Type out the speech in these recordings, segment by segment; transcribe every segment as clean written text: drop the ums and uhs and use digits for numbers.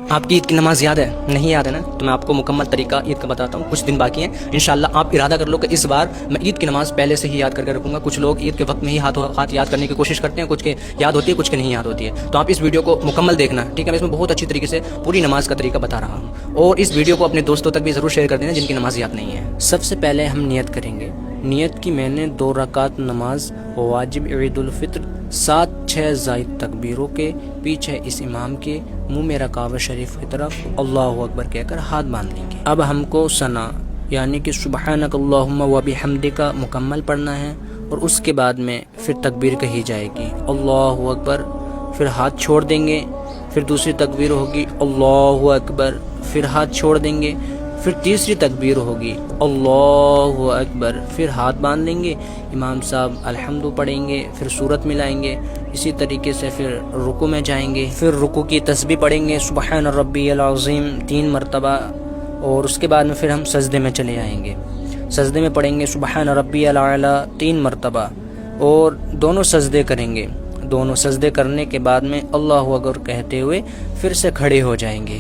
آپ کی عید کی نماز یاد ہے؟ نہیں یاد ہے نا؟ تو میں آپ کو مکمل طریقہ عید کا بتاتا ہوں. کچھ دن باقی ہیں. انشاءاللہ آپ ارادہ کر لو کہ اس بار میں عید کی نماز پہلے سے ہی یاد کر کے رکھوں گا. کچھ لوگ عید کے وقت میں ہی ہاتھ یاد کرنے کی کوشش کرتے ہیں, کچھ کے یاد ہوتی ہے, کچھ کے نہیں یاد ہوتی ہے. تو آپ اس ویڈیو کو مکمل دیکھنا, ٹھیک ہے؟ میں اس میں بہت اچھی طریقے سے پوری نماز کا طریقہ بتا رہا ہوں, اور اس ویڈیو کو اپنے دوستوں تک بھی ضرور شیئر کر دینا جن کی نماز یاد نہیں ہے. سب سے پہلے ہم نیت کریں گے. نیت کی میں نے 2 رکعت نماز واجب عید الفطر 7-6 زائد تکبیروں کے پیچھے اس امام کے منہ میں کعبہ شریف کی طرف اللہ اکبر کہہ کر ہاتھ باندھ لیں گے. اب ہم کو ثنا یعنی کہ سبحانک اللہم و بحمدک مکمل پڑھنا ہے, اور اس کے بعد میں پھر تکبیر کہی جائے گی اللہ اکبر, پھر ہاتھ چھوڑ دیں گے, پھر دوسری تکبیر ہوگی اللہ اکبر, پھر ہاتھ چھوڑ دیں گے, پھر تیسری تکبیر ہوگی اللہ اکبر, پھر ہاتھ باندھ لیں گے. امام صاحب الحمد پڑھیں گے, پھر سورت ملائیں گے. اسی طریقے سے پھر رکوع میں جائیں گے, پھر رکوع کی تسبیح پڑھیں گے سبحان ربی العظیم 3 مرتبہ, اور اس کے بعد میں پھر ہم سجدے میں چلے آئیں گے. سجدے میں پڑھیں گے سبحان ربی الاعلی 3 مرتبہ, اور دونوں سجدے کریں گے. دونوں سجدے کرنے کے بعد میں اللہ اکبر کہتے ہوئے پھر سے کھڑے ہو جائیں گے.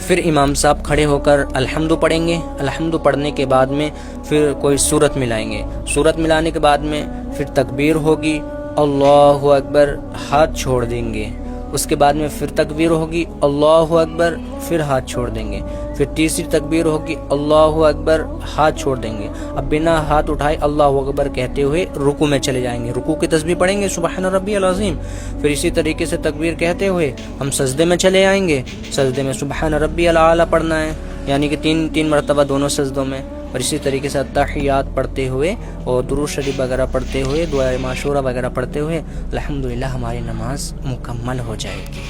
پھر امام صاحب کھڑے ہو کر الحمد پڑھیں گے. الحمد پڑھنے کے بعد میں پھر کوئی سورت ملائیں گے. سورت ملانے کے بعد میں پھر تکبیر ہوگی اللہ اکبر, ہاتھ چھوڑ دیں گے. اس کے بعد میں پھر تکبیر ہوگی اللہ اکبر, پھر ہاتھ چھوڑ دیں گے. پھر تیسری تکبیر ہوگی اللہ اکبر, ہاتھ چھوڑ دیں گے. اب بنا ہاتھ اٹھائے اللہ اکبر کہتے ہوئے رکوع میں چلے جائیں گے. رکوع کی تسبیح پڑھیں گے سبحان ربی العظیم. پھر اسی طریقے سے تکبیر کہتے ہوئے ہم سجدے میں چلے آئیں گے. سجدے میں سبحان ربی الاعلی پڑھنا ہے, یعنی کہ 3 مرتبہ دونوں سجدوں میں. اور اسی طریقے سے تحیات پڑھتے ہوئے اور درود شریف وغیرہ پڑھتے ہوئے, دعائے معشورہ وغیرہ پڑھتے ہوئے الحمدللہ ہماری نماز مکمل ہو جائے گی.